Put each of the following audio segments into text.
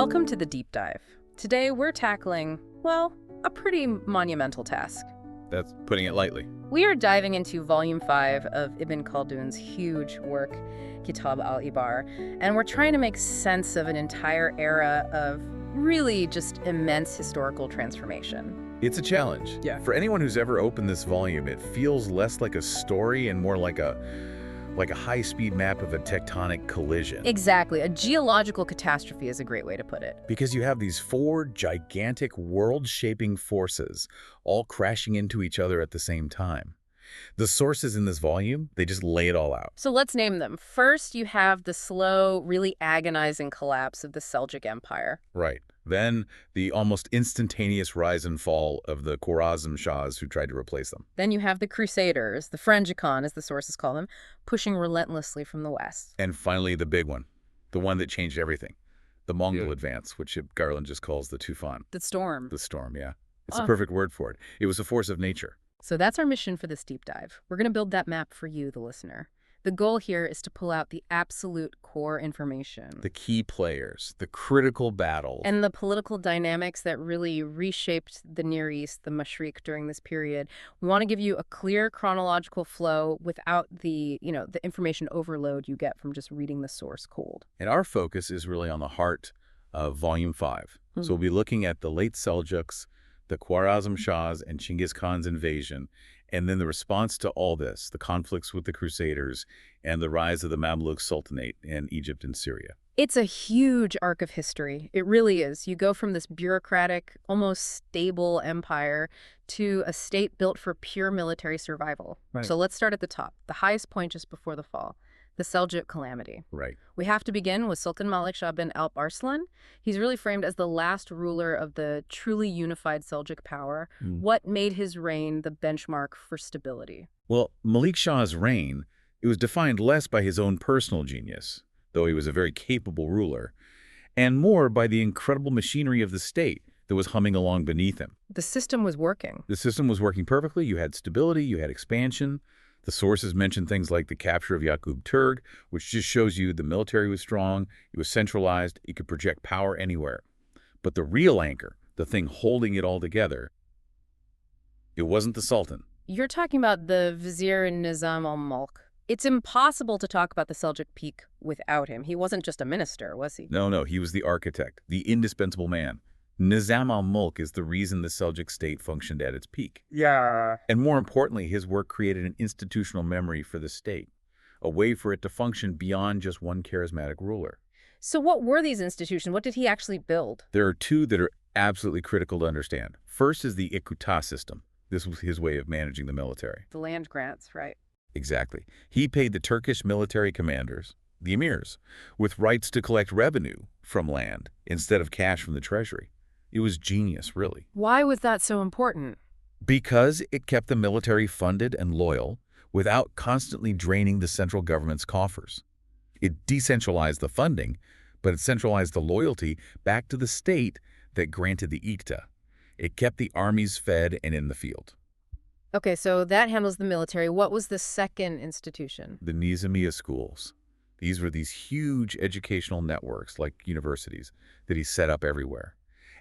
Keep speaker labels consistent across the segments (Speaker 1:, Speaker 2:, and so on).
Speaker 1: Welcome to the Deep Dive. Today we're tackling, well, a pretty monumental task.
Speaker 2: That's putting it lightly.
Speaker 1: We are diving into Volume 5 of Ibn-e-Khaldun's huge work, Kitab al-Ibar, and we're trying to make sense of an entire era of really just immense historical transformation.
Speaker 2: It's a challenge.
Speaker 1: Yeah.
Speaker 2: For anyone who's ever opened this volume, it feels less like a story and more like a high-speed map of a tectonic collision.
Speaker 1: Exactly. A geological catastrophe is a great way to put it.
Speaker 2: Because you have these four gigantic world-shaping forces all crashing into each other at the same time. The sources in this volume, they just lay it all out.
Speaker 1: So let's name them. First, you have the slow, really agonizing collapse of the Seljuk Empire.
Speaker 2: Right. Then the almost instantaneous rise and fall of the Khwarazm Shahs who tried to replace them.
Speaker 1: Then you have the Crusaders, the Frangicon, as the sources call them, pushing relentlessly from the west.
Speaker 2: And finally, the big one, the one that changed everything, the Mongol advance, which Garland just calls the Tufan.
Speaker 1: The storm.
Speaker 2: The storm, yeah. It's a perfect word for it. It was a force of nature.
Speaker 1: So that's our mission for this deep dive. We're going to build that map for you, the listener. The goal here is to pull out the absolute core information.
Speaker 2: The key players, the critical battles.
Speaker 1: And the political dynamics that really reshaped the Near East, the Mashriq, during this period. We want to give you a clear chronological flow without the information overload you get from just reading the source cold.
Speaker 2: And our focus is really on the heart of Volume 5. So we'll be looking at the late Seljuks, the Khwarazm Shahs, and Chinggis Khan's invasion, and then the response to all this, the conflicts with the Crusaders, and the rise of the Mamluk Sultanate in Egypt and Syria.
Speaker 1: It's a huge arc of history. It really is. You go from this bureaucratic, almost stable empire to a state built for pure military survival.
Speaker 2: Right.
Speaker 1: So let's start at the top, the highest point just before the fall. The Seljuk calamity.
Speaker 2: Right.
Speaker 1: We have to begin with Sultan Malik Shah bin Alp Arslan. He's really framed as the last ruler of the truly unified Seljuk power. What made his reign the benchmark for stability?
Speaker 2: Well, Malik Shah's reign, it was defined less by his own personal genius, though he was a very capable ruler, and more by the incredible machinery of the state that was humming along beneath him.
Speaker 1: The system was working.
Speaker 2: The system was working perfectly. You had stability, you had expansion. The sources mention things like the capture of Yaqub Turg, which just shows you the military was strong, it was centralized, it could project power anywhere. But the real anchor, the thing holding it all together, it wasn't the Sultan.
Speaker 1: You're talking about the Vizier Nizam al-Mulk. It's impossible to talk about the Seljuk peak without him. He wasn't just a minister, was he?
Speaker 2: No, he was the architect, the indispensable man. Nizam al-Mulk is the reason the Seljuk state functioned at its peak.
Speaker 1: Yeah.
Speaker 2: And more importantly, his work created an institutional memory for the state, a way for it to function beyond just one charismatic ruler.
Speaker 1: So what were these institutions? What did he actually build?
Speaker 2: There are two that are absolutely critical to understand. First is the ikuta system. This was his way of managing the military.
Speaker 1: The land grants, right?
Speaker 2: Exactly. He paid the Turkish military commanders, the emirs, with rights to collect revenue from land instead of cash from the treasury. It was genius, really.
Speaker 1: Why was that so important?
Speaker 2: Because it kept the military funded and loyal without constantly draining the central government's coffers. It decentralized the funding, but it centralized the loyalty back to the state that granted the ikta. It kept the armies fed and in the field.
Speaker 1: Okay, so that handles the military. What was the second institution?
Speaker 2: The Nizamiya schools. These were these huge educational networks like universities that he set up everywhere.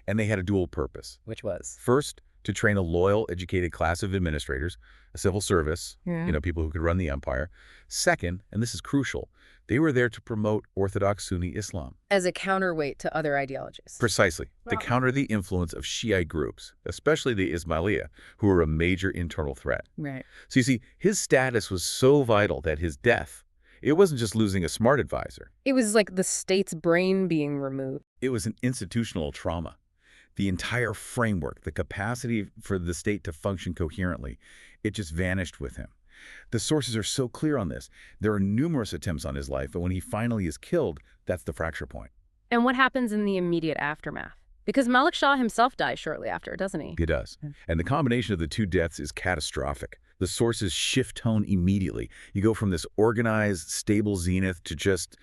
Speaker 2: And they had a dual purpose.
Speaker 1: Which was?
Speaker 2: First, to train a loyal, educated class of administrators, a civil service, people who could run the empire. Second, and this is crucial, they were there to promote Orthodox Sunni Islam.
Speaker 1: As a counterweight to other ideologies.
Speaker 2: Precisely, to counter the influence of Shiite groups, especially the Ismailiyah, who were a major internal threat.
Speaker 1: Right.
Speaker 2: So you see, his status was so vital that his death, it wasn't just losing a smart advisor.
Speaker 1: It was like the state's brain being removed.
Speaker 2: It was an institutional trauma. The entire framework, the capacity for the state to function coherently, it just vanished with him. The sources are so clear on this. There are numerous attempts on his life, but when he finally is killed, that's the fracture point.
Speaker 1: And what happens in the immediate aftermath? Because Malik Shah himself dies shortly after, doesn't he?
Speaker 2: He does. And the combination of the two deaths is catastrophic. The sources shift tone immediately. You go from this organized, stable zenith to just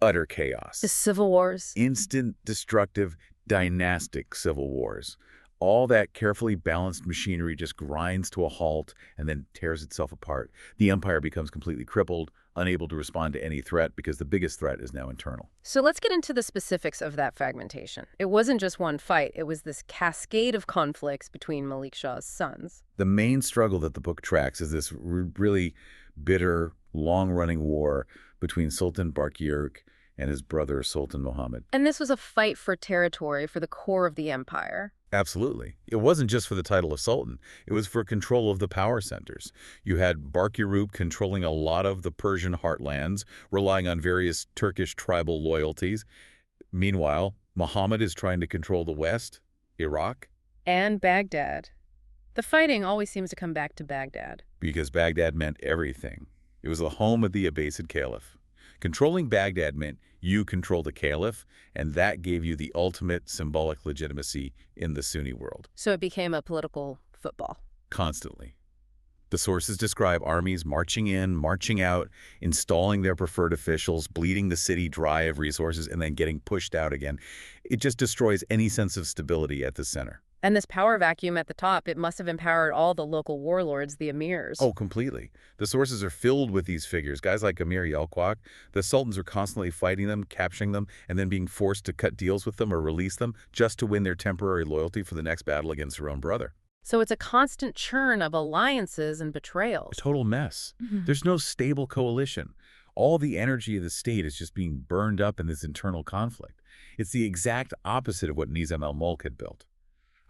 Speaker 2: utter chaos.
Speaker 1: The civil wars.
Speaker 2: Instant, destructive, dynastic civil wars. All that carefully balanced machinery just grinds to a halt and then tears itself apart. The empire becomes completely crippled, unable to respond to any threat because the biggest threat is now internal.
Speaker 1: So let's get into the specifics of that fragmentation. It wasn't just one fight, it was this cascade of conflicts between Malik Shah's sons.
Speaker 2: The main struggle that the book tracks is this really bitter, long-running war between Sultan Barkayuk and his brother Sultan Muhammad.
Speaker 1: And this was a fight for territory, for the core of the empire.
Speaker 2: Absolutely. It wasn't just for the title of Sultan. It was for control of the power centers. You had Barkayuk controlling a lot of the Persian heartlands, relying on various Turkish tribal loyalties. Meanwhile, Muhammad is trying to control the West, Iraq.
Speaker 1: And Baghdad. The fighting always seems to come back to Baghdad.
Speaker 2: Because Baghdad meant everything. It was the home of the Abbasid Caliph. Controlling Baghdad meant you control the Caliph, and that gave you the ultimate symbolic legitimacy in the Sunni world.
Speaker 1: So it became a political football.
Speaker 2: Constantly. The sources describe armies marching in, marching out, installing their preferred officials, bleeding the city dry of resources, and then getting pushed out again. It just destroys any sense of stability at the center.
Speaker 1: And this power vacuum at the top, it must have empowered all the local warlords, the emirs.
Speaker 2: Oh, completely. The sources are filled with these figures. Guys like Emir Yalquaq, the sultans are constantly fighting them, capturing them, and then being forced to cut deals with them or release them just to win their temporary loyalty for the next battle against their own brother.
Speaker 1: So it's a constant churn of alliances and betrayals.
Speaker 2: A total mess. There's no stable coalition. All the energy of the state is just being burned up in this internal conflict. It's the exact opposite of what Nizam al-Mulk had built.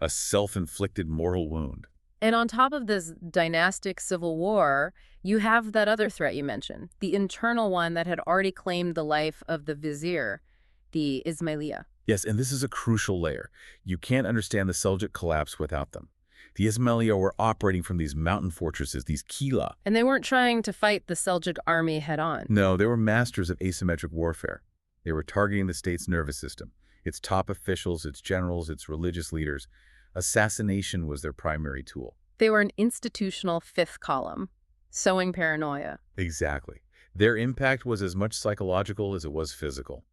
Speaker 2: A self-inflicted moral wound.
Speaker 1: And on top of this dynastic civil war, you have that other threat you mentioned, the internal one that had already claimed the life of the vizier, the Ismailiyah.
Speaker 2: Yes, and this is a crucial layer. You can't understand the Seljuk collapse without them. The Ismailiyah were operating from these mountain fortresses, these kila.
Speaker 1: And they weren't trying to fight the Seljuk army head-on.
Speaker 2: No, they were masters of asymmetric warfare. They were targeting the state's nervous system, its top officials, its generals, its religious leaders. Assassination was their primary tool.
Speaker 1: They were an institutional fifth column, sowing paranoia.
Speaker 2: Exactly. Their impact was as much psychological as it was physical.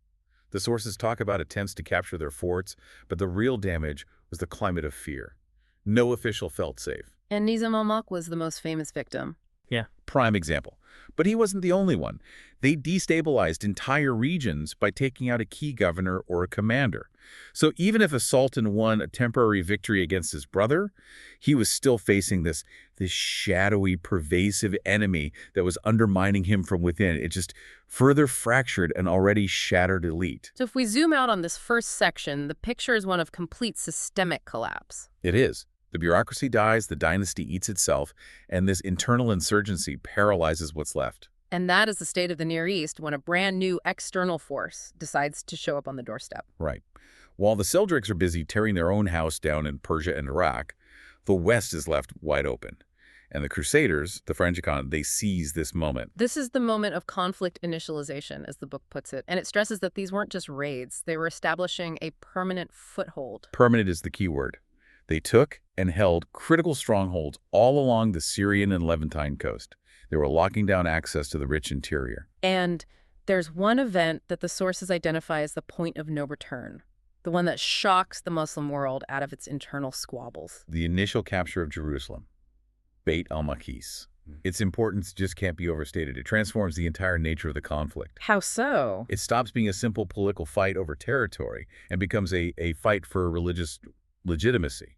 Speaker 2: The sources talk about attempts to capture their forts, but the real damage was the climate of fear. No official felt safe.
Speaker 1: And Nizam al-Mulk was the most famous victim.
Speaker 2: Yeah. Prime example. But he wasn't the only one. They destabilized entire regions by taking out a key governor or a commander. So even if a sultan won a temporary victory against his brother, he was still facing this shadowy, pervasive enemy that was undermining him from within. It just further fractured an already shattered elite.
Speaker 1: So if we zoom out on this first section, the picture is one of complete systemic collapse.
Speaker 2: It is. The bureaucracy dies, the dynasty eats itself, and this internal insurgency paralyzes what's left.
Speaker 1: And that is the state of the Near East when a brand new external force decides to show up on the doorstep.
Speaker 2: Right. While the Seljuks are busy tearing their own house down in Persia and Iraq, the West is left wide open. And the Crusaders, the Frangican, they seize this moment.
Speaker 1: This is the moment of conflict initialization, as the book puts it. And it stresses that these weren't just raids. They were establishing a permanent foothold.
Speaker 2: Permanent is the key word. They took and held critical strongholds all along the Syrian and Levantine coast. They were locking down access to the rich interior.
Speaker 1: And there's one event that the sources identify as the point of no return, the one that shocks the Muslim world out of its internal squabbles.
Speaker 2: The initial capture of Jerusalem, Beit al-Maqdis. Its importance just can't be overstated. It transforms the entire nature of the conflict.
Speaker 1: How so?
Speaker 2: It stops being a simple political fight over territory and becomes a fight for religious legitimacy,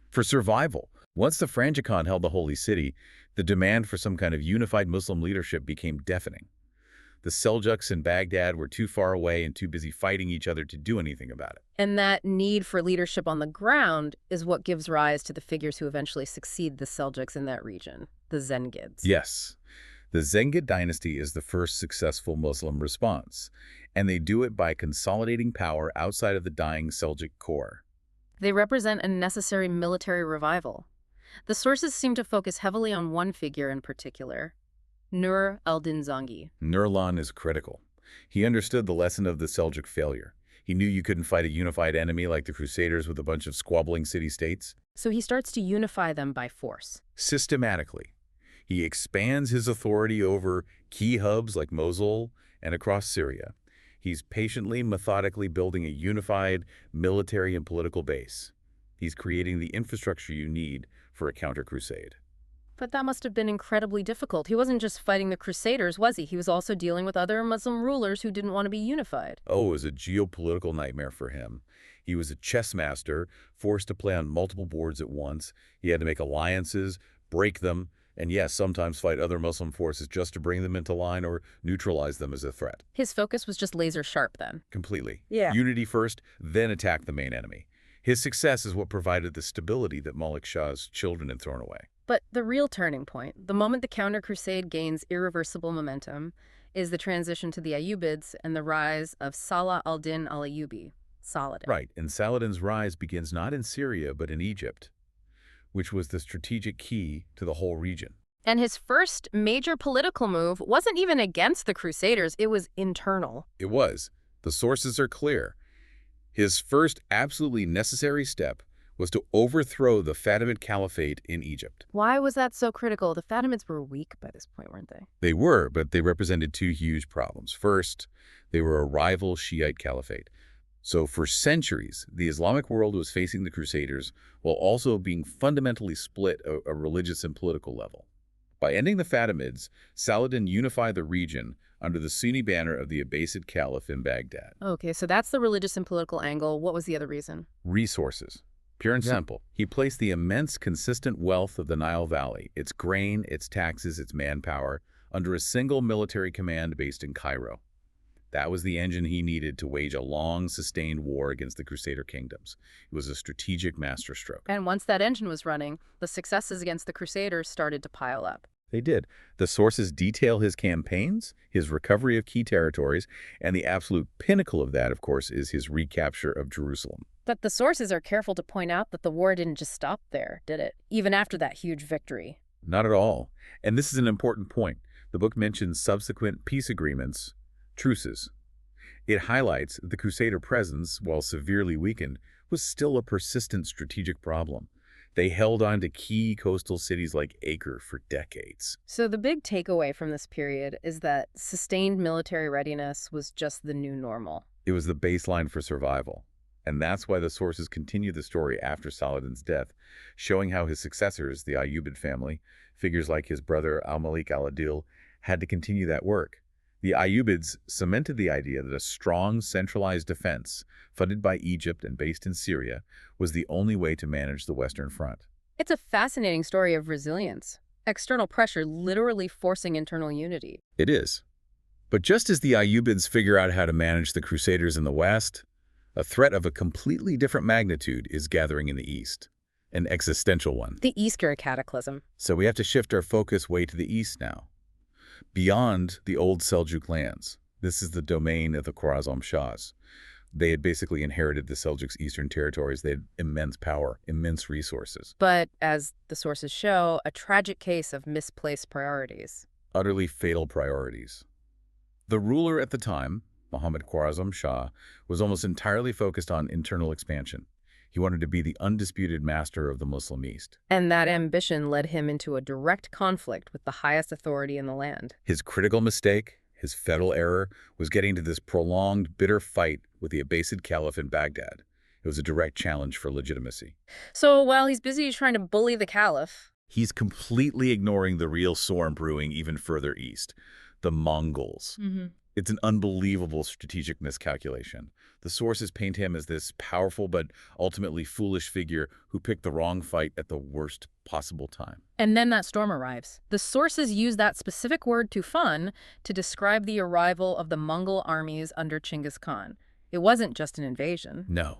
Speaker 2: for survival. Once the Frangican held the holy city, the demand for some kind of unified Muslim leadership became deafening. The Seljuks in Baghdad were too far away and too busy fighting each other to do anything about it.
Speaker 1: And that need for leadership on the ground is what gives rise to the figures who eventually succeed the Seljuks in that region, the Zengids.
Speaker 2: Yes. The Zengid dynasty is the first successful Muslim response, and they do it by consolidating power outside of the dying Seljuk core.
Speaker 1: They represent a necessary military revival. The sources seem to focus heavily on one figure in particular, Nur al-Din Zangi.
Speaker 2: Nurlan is critical. He understood the lesson of the Seljuk failure. He knew you couldn't fight a unified enemy like the Crusaders with a bunch of squabbling city-states.
Speaker 1: So he starts to unify them by force.
Speaker 2: Systematically. He expands his authority over key hubs like Mosul and across Syria. He's patiently, methodically building a unified military and political base. He's creating the infrastructure you need for a counter-crusade.
Speaker 1: But that must have been incredibly difficult. He wasn't just fighting the Crusaders, was he? He was also dealing with other Muslim rulers who didn't want to be unified.
Speaker 2: Oh, it was a geopolitical nightmare for him. He was a chess master, forced to play on multiple boards at once. He had to make alliances, break them, and yes, sometimes fight other Muslim forces just to bring them into line or neutralize them as a threat.
Speaker 1: His focus was just laser sharp then.
Speaker 2: Completely.
Speaker 1: Yeah.
Speaker 2: Unity first, then attack the main enemy. His success is what provided the stability that Malik Shah's children had thrown away.
Speaker 1: But the real turning point, the moment the counter-crusade gains irreversible momentum, is the transition to the Ayyubids and the rise of Salah al-Din al-Ayyubi, Saladin.
Speaker 2: Right, and Saladin's rise begins not in Syria but in Egypt, which was the strategic key to the whole region.
Speaker 1: And his first major political move wasn't even against the Crusaders, it was internal.
Speaker 2: It was. The sources are clear. His first absolutely necessary step was to overthrow the Fatimid Caliphate in Egypt.
Speaker 1: Why was that so critical? The Fatimids were weak by this point, weren't they?
Speaker 2: They were, but they represented two huge problems. First, they were a rival Shiite caliphate. So for centuries, the Islamic world was facing the Crusaders while also being fundamentally split at a religious and political level. By ending the Fatimids, Saladin unified the region under the Sunni banner of the Abbasid Caliph in Baghdad.
Speaker 1: Okay, so that's the religious and political angle. What was the other reason?
Speaker 2: Resources. Pure and simple. He placed the immense, consistent wealth of the Nile Valley, its grain, its taxes, its manpower, under a single military command based in Cairo. That was the engine he needed to wage a long, sustained war against the Crusader kingdoms. It was a strategic masterstroke.
Speaker 1: And once that engine was running, the successes against the Crusaders started to pile up.
Speaker 2: They did. The sources detail his campaigns, his recovery of key territories, and the absolute pinnacle of that, of course, is his recapture of Jerusalem.
Speaker 1: But the sources are careful to point out that the war didn't just stop there, did it? Even after that huge victory.
Speaker 2: Not at all. And this is an important point. The book mentions subsequent peace agreements, truces. It highlights that the Crusader presence, while severely weakened, was still a persistent strategic problem. They held on to key coastal cities like Acre for decades.
Speaker 1: So the big takeaway from this period is that sustained military readiness was just the new normal.
Speaker 2: It was the baseline for survival. And that's why the sources continue the story after Saladin's death, showing how his successors, the Ayyubid family, figures like his brother al-Malik al-Adil, had to continue that work. The Ayyubids cemented the idea that a strong, centralized defense, funded by Egypt and based in Syria, was the only way to manage the Western Front.
Speaker 1: It's a fascinating story of resilience. External pressure literally forcing internal unity.
Speaker 2: It is. But just as the Ayyubids figure out how to manage the Crusaders in the West, a threat of a completely different magnitude is gathering in the East, an existential one.
Speaker 1: The Easter cataclysm.
Speaker 2: So we have to shift our focus way to the east now, beyond the old Seljuk lands. This is the domain of the Khwarazm Shahs. They had basically inherited the Seljuks' eastern territories. They had immense power, immense resources.
Speaker 1: But, as the sources show, a tragic case of misplaced priorities.
Speaker 2: Utterly fatal priorities. The ruler at the time, Muhammad Khwarazm Shah, was almost entirely focused on internal expansion. He wanted to be the undisputed master of the Muslim East.
Speaker 1: And that ambition led him into a direct conflict with the highest authority in the land.
Speaker 2: His critical mistake, his fatal error, was getting to this prolonged, bitter fight with the Abbasid Caliph in Baghdad. It was a direct challenge for legitimacy.
Speaker 1: So while he's busy trying to bully the Caliph,
Speaker 2: he's completely ignoring the real storm brewing even further east, the Mongols. It's an unbelievable strategic miscalculation. The sources paint him as this powerful but ultimately foolish figure who picked the wrong fight at the worst possible time.
Speaker 1: And then that storm arrives. The sources use that specific word tufan to describe the arrival of the Mongol armies under Chinggis Khan. It wasn't just an invasion.
Speaker 2: No.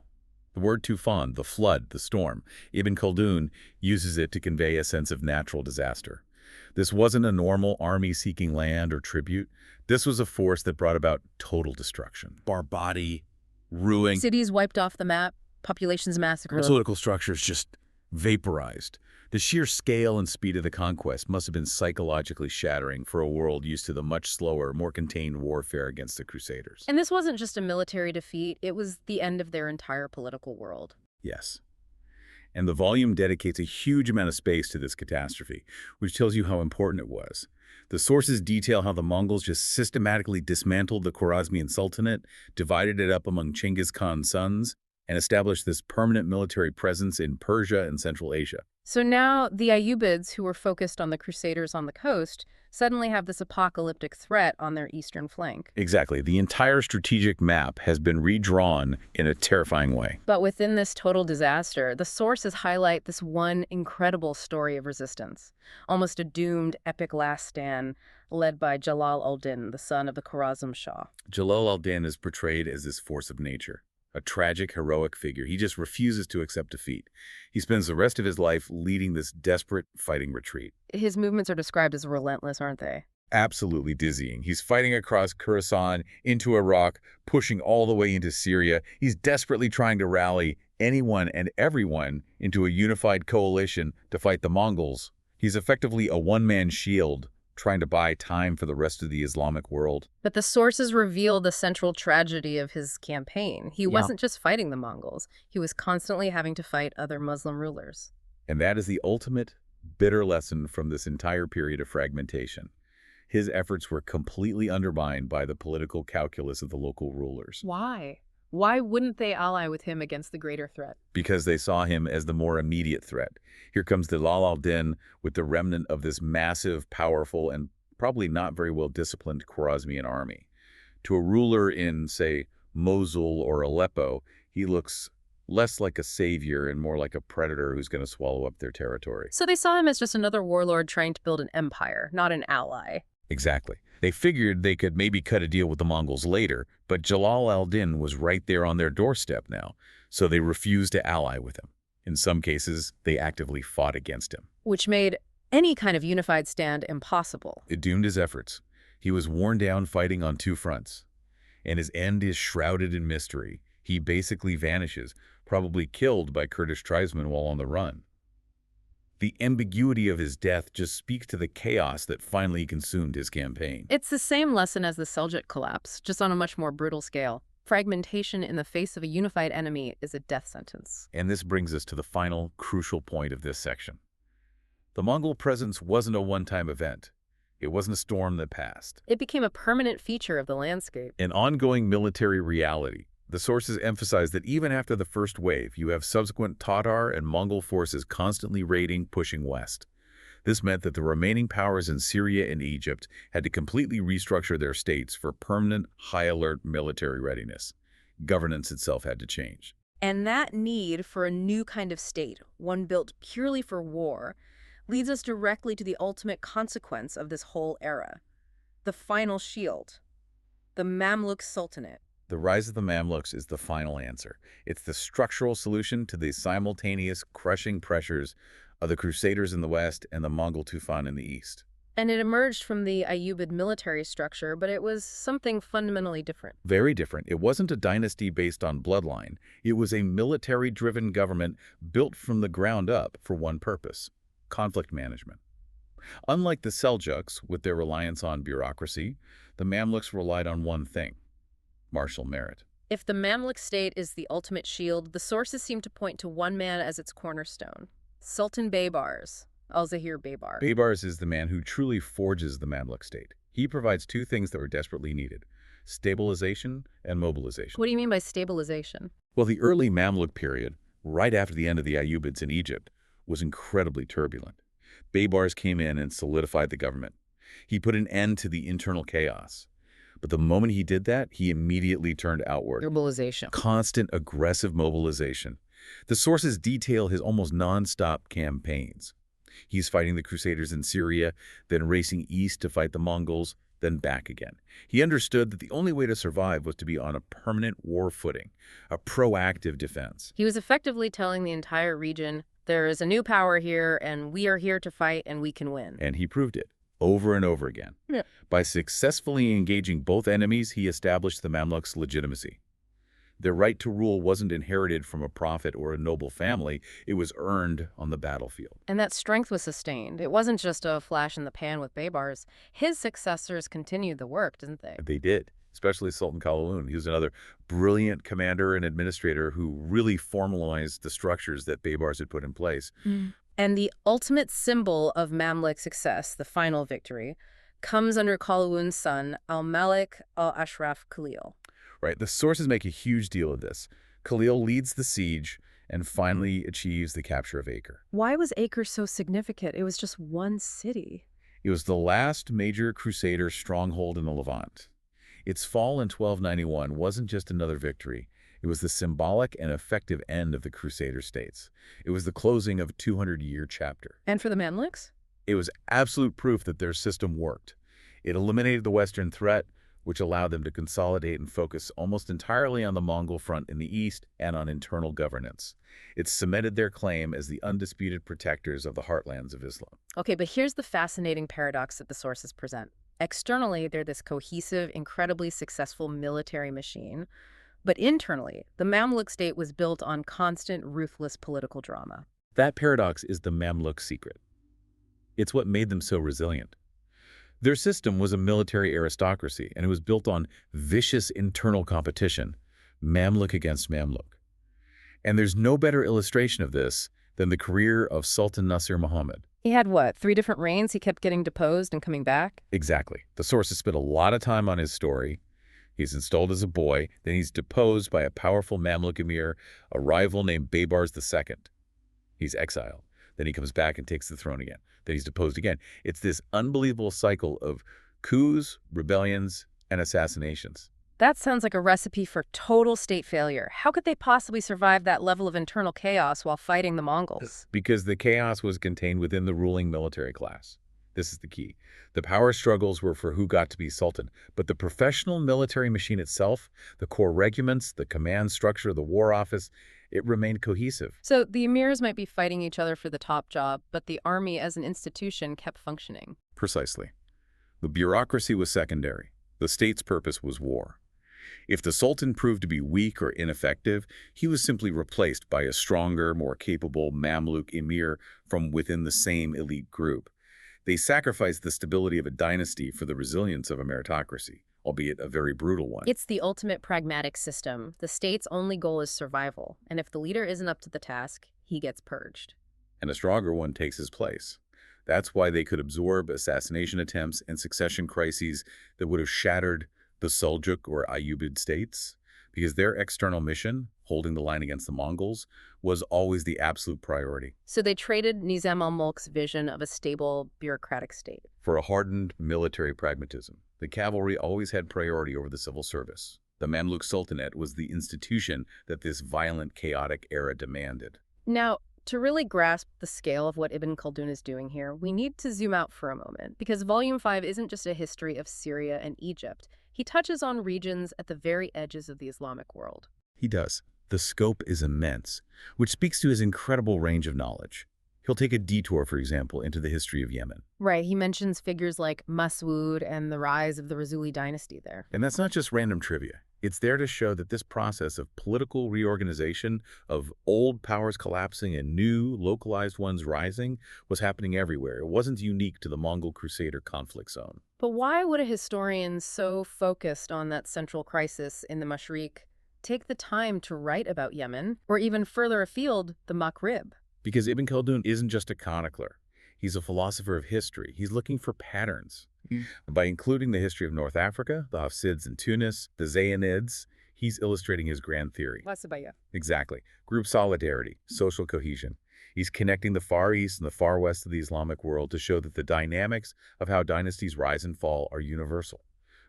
Speaker 2: The word tufan, the flood, the storm, Ibn-e-Khaldun uses it to convey a sense of natural disaster. This wasn't a normal army seeking land or tribute. This was a force that brought about total destruction. Barbari, ruin.
Speaker 1: Cities wiped off the map, populations massacred.
Speaker 2: Political structures just vaporized. The sheer scale and speed of the conquest must have been psychologically shattering for a world used to the much slower, more contained warfare against the Crusaders.
Speaker 1: And this wasn't just a military defeat, it was the end of their entire political world.
Speaker 2: Yes. And the volume dedicates a huge amount of space to this catastrophe, which tells you how important it was. The sources detail how the Mongols just systematically dismantled the Khwarazmian Sultanate, divided it up among Chinggis Khan's sons, and established this permanent military presence in Persia and Central Asia.
Speaker 1: So now the Ayyubids, who were focused on the Crusaders on the coast, suddenly have this apocalyptic threat on their eastern flank.
Speaker 2: Exactly. The entire strategic map has been redrawn in a terrifying way.
Speaker 1: But within this total disaster, the sources highlight this one incredible story of resistance, almost a doomed epic last stand led by Jalal al-Din, the son of the Khwarazm Shah.
Speaker 2: Jalal al-Din is portrayed as this force of nature, a tragic, heroic figure. He just refuses to accept defeat. He spends the rest of his life leading this desperate fighting retreat.
Speaker 1: His movements are described as relentless, aren't they?
Speaker 2: Absolutely dizzying. He's fighting across Khorasan, into Iraq, pushing all the way into Syria. He's desperately trying to rally anyone and everyone into a unified coalition to fight the Mongols. He's effectively a one-man shield, trying to buy time for the rest of the Islamic world.
Speaker 1: But the sources reveal the central tragedy of his campaign. He wasn't just fighting the Mongols. He was constantly having to fight other Muslim rulers.
Speaker 2: And that is the ultimate bitter lesson from this entire period of fragmentation. His efforts were completely undermined by the political calculus of the local rulers.
Speaker 1: Why? Why wouldn't they ally with him against the greater threat?
Speaker 2: Because they saw him as the more immediate threat. Here comes Jalal al-Din with the remnant of this massive, powerful, and probably not very well-disciplined Khwarazmian army. To a ruler in, say, Mosul or Aleppo, he looks less like a savior and more like a predator who's going to swallow up their territory.
Speaker 1: So they saw him as just another warlord trying to build an empire, not an ally.
Speaker 2: Exactly. They figured they could maybe cut a deal with the Mongols later, but Jalal al-Din was right there on their doorstep now, so they refused to ally with him. In some cases, they actively fought against him.
Speaker 1: Which made any kind of unified stand impossible.
Speaker 2: It doomed his efforts. He was worn down fighting on two fronts, and his end is shrouded in mystery. He basically vanishes, probably killed by Kurdish tribesmen while on the run. The ambiguity of his death just speaks to the chaos that finally consumed his campaign.
Speaker 1: It's the same lesson as the Seljuk collapse, just on a much more brutal scale. Fragmentation in the face of a unified enemy is a death sentence.
Speaker 2: And this brings us to the final, crucial point of this section. The Mongol presence wasn't a one-time event. It wasn't a storm that passed.
Speaker 1: It became a permanent feature of the landscape.
Speaker 2: An ongoing military reality. The sources emphasize that even after the first wave, you have subsequent Tatar and Mongol forces constantly raiding, pushing west. This meant that the remaining powers in Syria and Egypt had to completely restructure their states for permanent, high-alert military readiness. Governance itself had to change.
Speaker 1: And that need for a new kind of state, one built purely for war, leads us directly to the ultimate consequence of this whole era. The final shield. The Mamluk Sultanate.
Speaker 2: The rise of the Mamluks is the final answer. It's the structural solution to the simultaneous crushing pressures of the Crusaders in the west and the Mongol Tufan in the east.
Speaker 1: And it emerged from the Ayyubid military structure, but it was something fundamentally different.
Speaker 2: Very different. It wasn't a dynasty based on bloodline. It was a military-driven government built from the ground up for one purpose: conflict management. Unlike the Seljuks, with their reliance on bureaucracy, the Mamluks relied on one thing: martial merit.
Speaker 1: If the Mamluk state is the ultimate shield, the sources seem to point to one man as its cornerstone: Sultan Baybars, Al-Zahir Baybar.
Speaker 2: Baybars is the man who truly forges the Mamluk state. He provides two things that were desperately needed: stabilization and mobilization.
Speaker 1: What do you mean by stabilization?
Speaker 2: Well, the early Mamluk period, right after the end of the Ayyubids in Egypt, was incredibly turbulent. Baybars came in and solidified the government. He put an end to the internal chaos. But the moment he did that, he immediately turned outward.
Speaker 1: Mobilization.
Speaker 2: Constant, aggressive mobilization. The sources detail his almost non-stop campaigns. He's fighting the Crusaders in Syria, then racing east to fight the Mongols, then back again. He understood that the only way to survive was to be on a permanent war footing, a proactive defense.
Speaker 1: He was effectively telling the entire region, there is a new power here, and we are here to fight, and we can win.
Speaker 2: And he proved it, over and over again.
Speaker 1: Yeah.
Speaker 2: By successfully engaging both enemies, he established the Mamluks' legitimacy. Their right to rule wasn't inherited from a prophet or a noble family. It was earned on the battlefield.
Speaker 1: And that strength was sustained. It wasn't just a flash in the pan with Baybars. His successors continued the work, didn't they?
Speaker 2: They did, especially Sultan Khwarazmian. He was another brilliant commander and administrator who really formalized the structures that Baybars had put in place.
Speaker 1: And the ultimate symbol of Mamluk success, the final victory, comes under Khwarazmian's son, al-Malik al-Ashraf Khalil.
Speaker 2: Right, the sources make a huge deal of this. Khalil leads the siege and finally achieves the capture of Acre.
Speaker 1: Why was Acre so significant? It was just one city.
Speaker 2: It was the last major Crusader stronghold in the Levant. Its fall in 1291 wasn't just another victory. It was the symbolic and effective end of the Crusader states. It was the closing of a 200-year chapter.
Speaker 1: And for the Mamluks?
Speaker 2: It was absolute proof that their system worked. It eliminated the Western threat, which allowed them to consolidate and focus almost entirely on the Mongol front in the east and on internal governance. It cemented their claim as the undisputed protectors of the heartlands of Islam.
Speaker 1: Okay, but here's the fascinating paradox that the sources present. Externally, they're this cohesive, incredibly successful military machine. But internally, the Mamluk state was built on constant, ruthless political drama.
Speaker 2: That paradox is the Mamluk secret. It's what made them so resilient. Their system was a military aristocracy, and it was built on vicious internal competition, Mamluk against Mamluk. And there's no better illustration of this than the career of Sultan Nasir Muhammad.
Speaker 1: He had what, 3 different reigns? He kept getting deposed and coming back?
Speaker 2: Exactly. The sources spent a lot of time on his story. He's installed as a boy, then he's deposed by a powerful Mamluk emir, a rival named Baybars II. He's exiled. Then he comes back and takes the throne again. Then he's deposed again. It's this unbelievable cycle of coups, rebellions, and assassinations.
Speaker 1: That sounds like a recipe for total state failure. How could they possibly survive that level of internal chaos while fighting the Mongols?
Speaker 2: Because the chaos was contained within the ruling military class. This is the key. The power struggles were for who got to be sultan, but the professional military machine itself, the core regiments, the command structure, the war office, it remained cohesive.
Speaker 1: So the emirs might be fighting each other for the top job, but the army as an institution kept functioning.
Speaker 2: Precisely. The bureaucracy was secondary. The state's purpose was war. If the sultan proved to be weak or ineffective, he was simply replaced by a stronger, more capable Mamluk emir from within the same elite group. They sacrificed the stability of a dynasty for the resilience of a meritocracy, albeit a very brutal one.
Speaker 1: It's the ultimate pragmatic system. The state's only goal is survival, and if the leader isn't up to the task, he gets purged.
Speaker 2: And a stronger one takes his place. That's why they could absorb assassination attempts and succession crises that would have shattered the Seljuk or Ayyubid states, because their external mission, holding the line against the Mongols, was always the absolute priority.
Speaker 1: So they traded Nizam al-Mulk's vision of a stable, bureaucratic state
Speaker 2: for a hardened military pragmatism. The cavalry always had priority over the civil service. The Mamluk Sultanate was the institution that this violent, chaotic era demanded.
Speaker 1: Now, to really grasp the scale of what Ibn-e-Khaldun is doing here, we need to zoom out for a moment, because Volume 5 isn't just a history of Syria and Egypt. He touches on regions at the very edges of the Islamic world.
Speaker 2: He does. The scope is immense, which speaks to his incredible range of knowledge. He'll take a detour, for example, into the history of Yemen.
Speaker 1: Right, he mentions figures like Mas'ud and the rise of the Razuli dynasty there.
Speaker 2: And that's not just random trivia. It's there to show that this process of political reorganization, of old powers collapsing and new, localized ones rising, was happening everywhere. It wasn't unique to the Mongol Crusader conflict zone.
Speaker 1: But why would a historian so focused on that central crisis in the Mashriq take the time to write about Yemen, or even further afield, the Maghrib?
Speaker 2: Because Ibn Khaldun isn't just a chronicler. He's a philosopher of history. He's looking for patterns. By including the history of North Africa, the Hafsids in Tunis, the Zayyanids, he's illustrating his grand theory.
Speaker 1: Asabiyyah.
Speaker 2: Exactly. Group solidarity, social cohesion. He's connecting the Far East and the Far West of the Islamic world to show that the dynamics of how dynasties rise and fall are universal.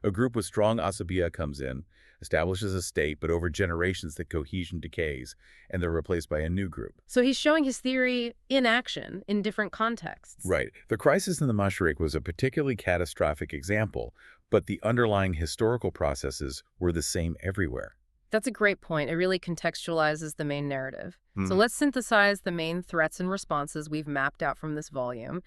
Speaker 2: A group with strong Asabiyyah comes in, establishes a state, but over generations the cohesion decays, and they're replaced by a new group.
Speaker 1: So he's showing his theory in action in different contexts.
Speaker 2: Right. The crisis in the Mashriq was a particularly catastrophic example, but the underlying historical processes were the same everywhere.
Speaker 1: That's a great point. It really contextualizes the main narrative. So let's synthesize the main threats and responses we've mapped out from this volume.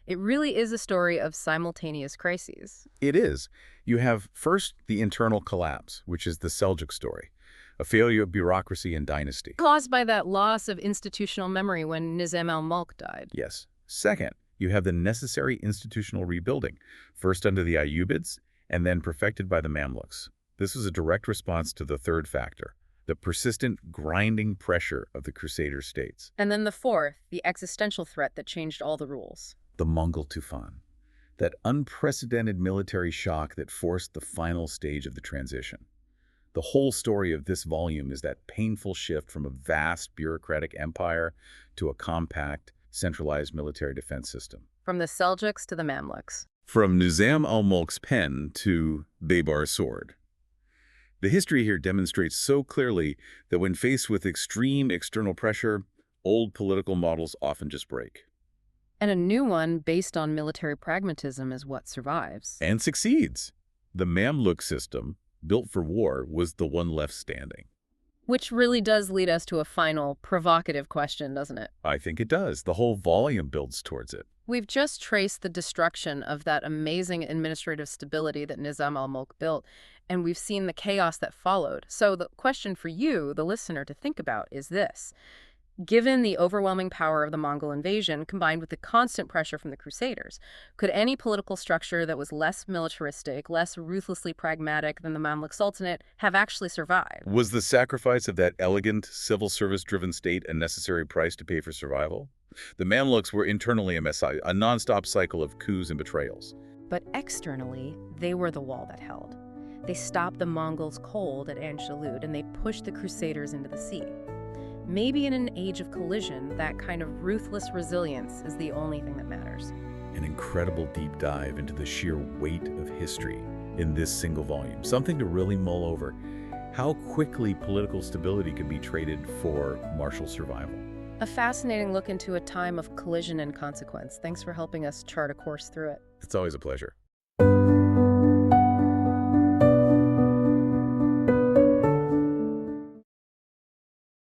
Speaker 1: It really is a story of simultaneous crises.
Speaker 2: It is. You have first the internal collapse, which is the Seljuk story, a failure of bureaucracy and dynasty.
Speaker 1: Caused by that loss of institutional memory when Nizam al-Mulk died.
Speaker 2: Yes. Second, you have the necessary institutional rebuilding, first under the Ayyubids and then perfected by the Mamluks. This was a direct response to the third factor, the persistent grinding pressure of the Crusader states.
Speaker 1: And then the fourth, the existential threat that changed all the rules.
Speaker 2: The Mongol Tufan, that unprecedented military shock that forced the final stage of the transition. The whole story of this volume is that painful shift from a vast bureaucratic empire to a compact, centralized military defense system.
Speaker 1: From the Seljuks to the Mamluks.
Speaker 2: From Nizam al-Mulk's pen to Baybar's sword. The history here demonstrates so clearly that when faced with extreme external pressure, old political models often just break.
Speaker 1: And a new one based on military pragmatism is what survives.
Speaker 2: And succeeds. The Mamluk system, built for war, was the one left standing.
Speaker 1: Which really does lead us to a final, provocative question, doesn't it?
Speaker 2: I think it does. The whole volume builds towards it.
Speaker 1: We've just traced the destruction of that amazing administrative stability that Nizam al-Mulk built, and we've seen the chaos that followed. So the question for you, the listener, to think about is this. Given the overwhelming power of the Mongol invasion, combined with the constant pressure from the Crusaders, could any political structure that was less militaristic, less ruthlessly pragmatic than the Mamluk Sultanate have actually survived?
Speaker 2: Was the sacrifice of that elegant, civil service-driven state a necessary price to pay for survival? The Mamluks were internally a mess, a non-stop cycle of coups and betrayals.
Speaker 1: But externally, they were the wall that held. They stopped the Mongols cold at Anjalud, and they pushed the Crusaders into the sea. Maybe in an age of collision, that kind of ruthless resilience is the only thing that matters.
Speaker 2: An incredible deep dive into the sheer weight of history in this single volume. Something to really mull over. How quickly political stability can be traded for martial survival.
Speaker 1: A fascinating look into a time of collision and consequence. Thanks for helping us chart a course through it.
Speaker 2: It's always a pleasure.